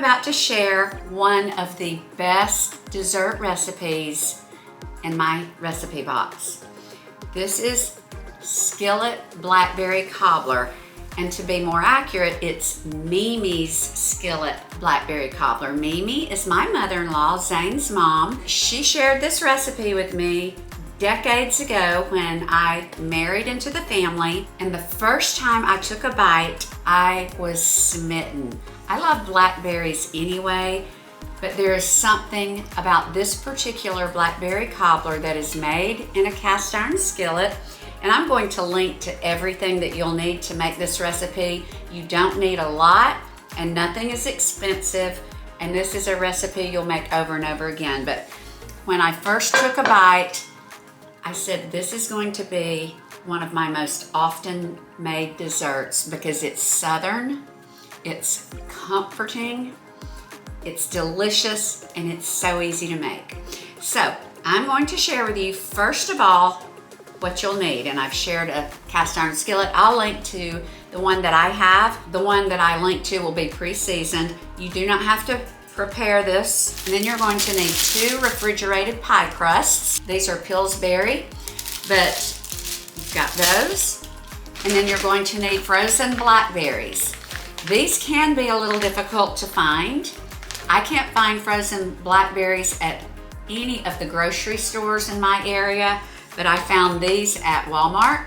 about to share one of the best dessert recipes in my recipe box. This is Skillet Blackberry Cobbler, and to be more accurate, it's Mimi's Skillet Blackberry Cobbler. Mimi is my mother-in-law, Zane's mom. She shared this recipe with me decades ago when I married into the family, and the first time I took a bite, I was smitten. I love blackberries anyway, but there is something about this particular blackberry cobbler that is made in a cast iron skillet, and I'm going to link to everything that you'll need to make this recipe. You don't need a lot, and nothing is expensive, and this is a recipe you'll make over and over again. But when I first took a bite, I said, this is going to be one of my most often made desserts because it's Southern, it's comforting, it's delicious, and it's so easy to make. So I'm going to share with you, first of all, what you'll need. And I've shared a cast iron skillet. I'll link to the one that I have. The one that I link to will be pre-seasoned. You do not have to prepare this. And then you're going to need 2 refrigerated pie crusts. These are Pillsbury, but you've got those. And then you're going to need frozen blackberries. These can be a little difficult to find. I can't find frozen blackberries at any of the grocery stores in my area, but I found these at Walmart.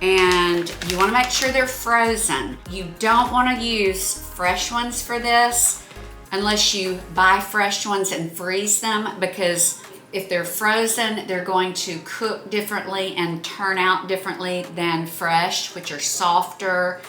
And you want to make sure they're frozen. You don't want to use fresh ones for this unless you buy fresh ones and freeze them, because if they're frozen, they're going to cook differently and turn out differently than fresh, which are softer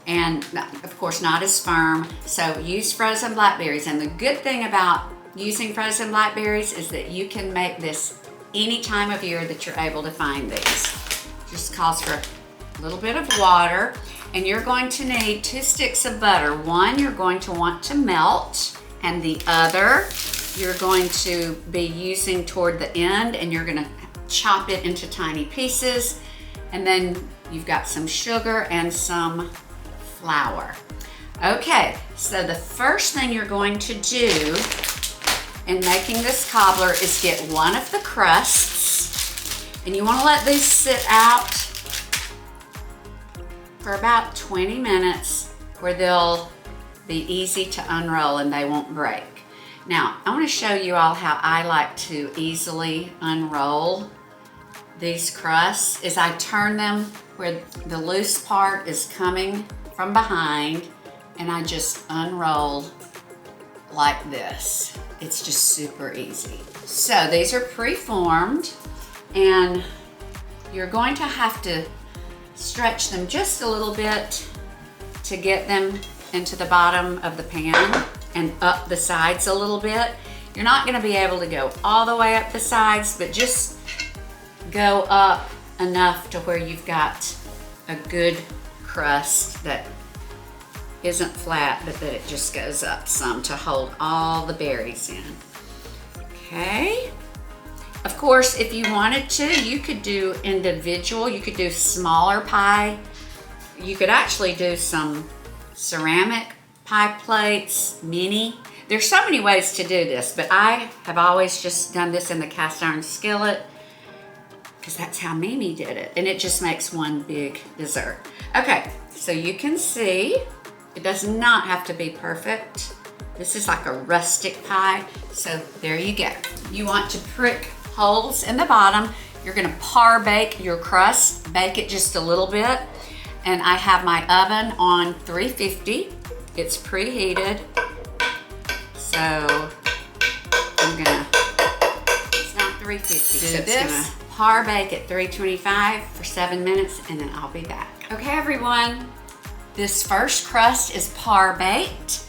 and of course not as firm. So use frozen blackberries. And the good thing about using frozen blackberries is that you can make this any time of year that you're able to find these. Just calls for a little bit of water, and you're going to need 2 sticks of butter. One you're going to want to melt, and the other you're going to be using toward the end, and you're gonna chop it into tiny pieces. And then you've got some sugar and some flour. Okay, so the first thing you're going to do in making this cobbler is get one of the crusts, and you want to let these sit out for about 20 minutes where they'll be easy to unroll and they won't break. Now, I want to show you all how I like to easily unroll these crusts. Is I turn them where the loose part is coming from behind, and I just unroll like this. It's just super easy. So these are pre-formed, and you're going to have to stretch them just a little bit to get them into the bottom of the pan and up the sides a little bit. You're not gonna be able to go all the way up the sides, but just go up enough to where you've got a good crust that isn't flat, but that it just goes up some to hold all the berries in. Okay. Of course, if you wanted to, you could do individual, you could do smaller pie. You could actually do some ceramic pie plates, mini. There's so many ways to do this, but I have always just done this in the cast iron skillet because that's how Mimi did it, and it just makes one big dessert. Okay, so you can see it does not have to be perfect. This is like a rustic pie, so there you go. You want to prick holes in the bottom. You're gonna par bake your crust, bake it just a little bit, and I have my oven on 350. It's preheated, so I'm gonna, it's not 350, so it's gonna par bake at 325 for 7 minutes, and then I'll be back. Okay, everyone, this first crust is par baked,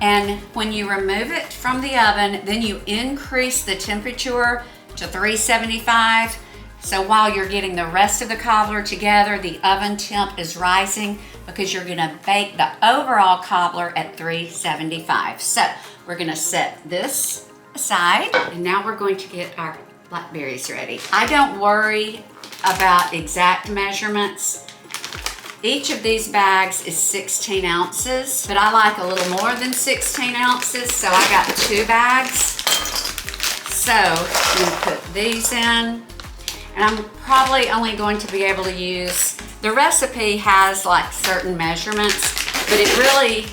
and when you remove it from the oven, then you increase the temperature to 375. So while you're getting the rest of the cobbler together, the oven temp is rising because you're gonna bake the overall cobbler at 375. So we're gonna set this aside, and now we're going to get our blackberries ready. I don't worry about exact measurements. Each of these bags is 16 ounces, but I like a little more than 16 ounces, so I got 2 bags. So I'm gonna put these in, and I'm probably only going to be able to use, the recipe has like certain measurements, but it really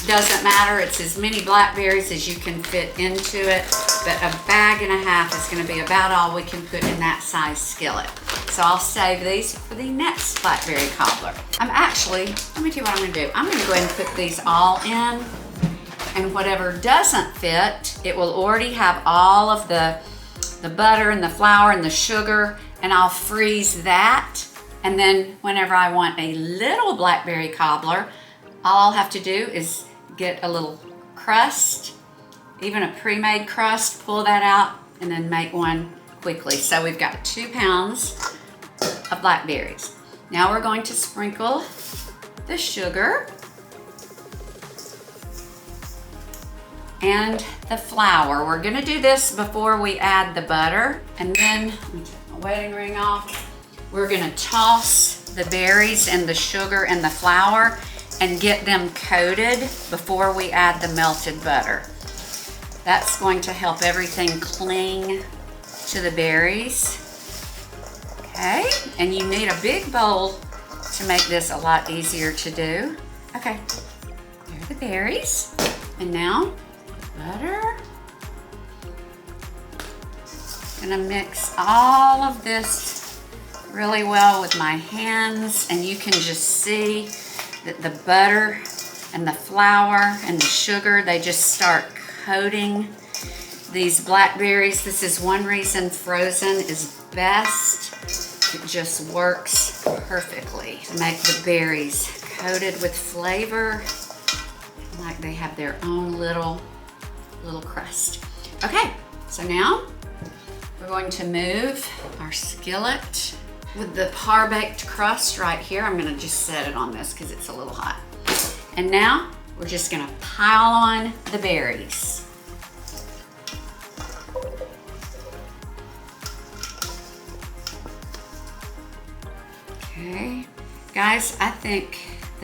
doesn't matter. It's as many blackberries as you can fit into it, but a bag and a half is gonna be about all we can put in that size skillet. So I'll save these for the next blackberry cobbler. Let me tell you what I'm gonna do. I'm gonna go ahead and put these all in, and whatever doesn't fit, it will already have all of the butter and the flour and the sugar, and I'll freeze that. And then whenever I want a little blackberry cobbler, all I'll have to do is get a little crust, even a pre-made crust, pull that out, and then make one quickly. So we've got 2 pounds of blackberries. Now we're going to sprinkle the sugar and the flour. We're gonna do this before we add the butter. And then, let me take my wedding ring off. We're gonna toss the berries and the sugar and the flour and get them coated before we add the melted butter. That's going to help everything cling to the berries. Okay, and you need a big bowl to make this a lot easier to do. Okay, there are the berries. And now, butter. Gonna mix all of this really well with my hands, and you can just see that the butter and the flour and the sugar, they just start coating these blackberries. This is one reason frozen is best. It just works perfectly to make the berries coated with flavor, like they have their own little crust. Okay, so now we're going to move our skillet with the par-baked crust right here. I'm gonna just set it on this because it's a little hot. And now we're just gonna pile on the berries. Okay, guys, I think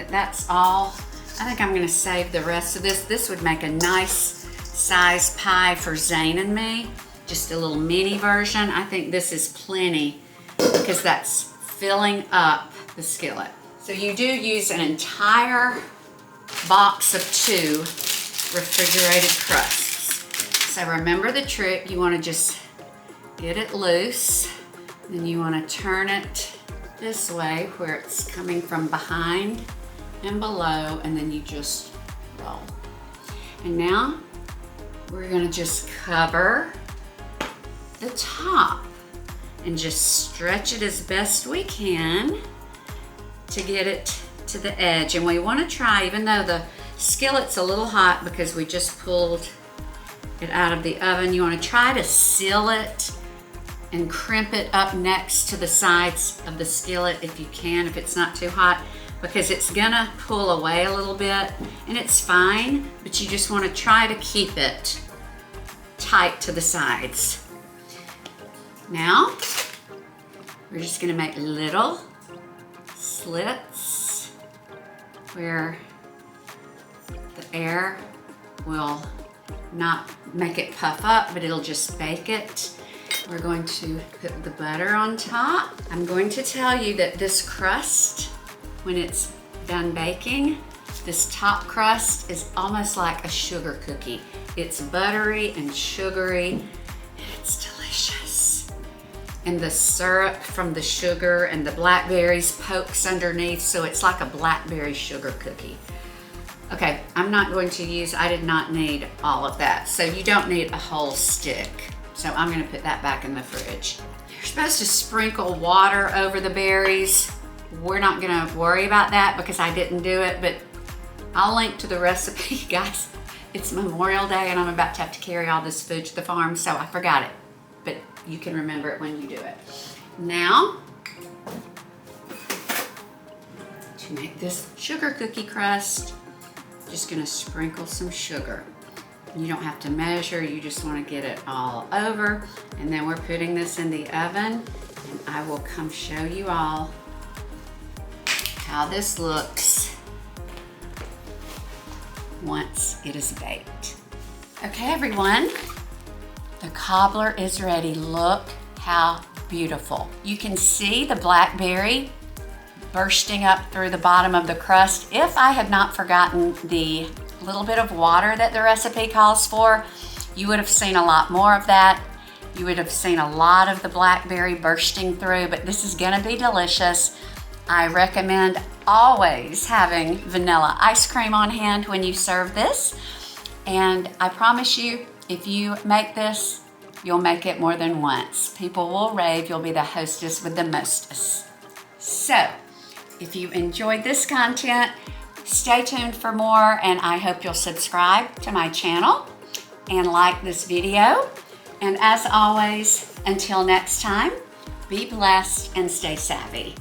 that's all. I think I'm gonna save the rest of this. This would make a nice size pie for Zane and me. Just a little mini version. I think this is plenty because that's filling up the skillet. So you do use an entire box of 2 refrigerated crusts. So remember the trick, you wanna just get it loose, then you wanna turn it this way where it's coming from behind and below, and then you just roll. And now we're gonna just cover the top and just stretch it as best we can to get it to the edge. And we wanna try, even though the skillet's a little hot because we just pulled it out of the oven, you wanna try to seal it and crimp it up next to the sides of the skillet if you can, if it's not too hot, because it's gonna pull away a little bit, and it's fine, but you just wanna try to keep it tight to the sides. Now, we're just gonna make little slits where the air will not make it puff up, but it'll just bake it. We're going to put the butter on top. I'm going to tell you that this crust, when it's done baking, this top crust is almost like a sugar cookie. It's buttery and sugary. It's delicious. And the syrup from the sugar and the blackberries pokes underneath, so it's like a blackberry sugar cookie. Okay, I'm not going to use, I did not need all of that. So you don't need a whole stick. So I'm gonna put that back in the fridge. You're supposed to sprinkle water over the berries. We're not gonna worry about that because I didn't do it, but I'll link to the recipe, guys. It's Memorial Day and I'm about to have to carry all this food to the farm, so I forgot it. But you can remember it when you do it. Now, to make this sugar cookie crust, just gonna sprinkle some sugar. You don't have to measure, you just want to get it all over. And then we're putting this in the oven, and I will come show you all how this looks once it is baked. Okay, everyone, the cobbler is ready. Look how beautiful. You can see the blackberry bursting up through the bottom of the crust. If I had not forgotten the little bit of water that the recipe calls for, you would have seen a lot more of that. You would have seen a lot of the blackberry bursting through, but this is gonna be delicious. I recommend always having vanilla ice cream on hand when you serve this. And I promise you, if you make this, you'll make it more than once. People will rave. You'll be the hostess with the mostest. So, if you enjoyed this content, stay tuned for more, and I hope you'll subscribe to my channel and like this video. And as always, until next time, be blessed and stay savvy.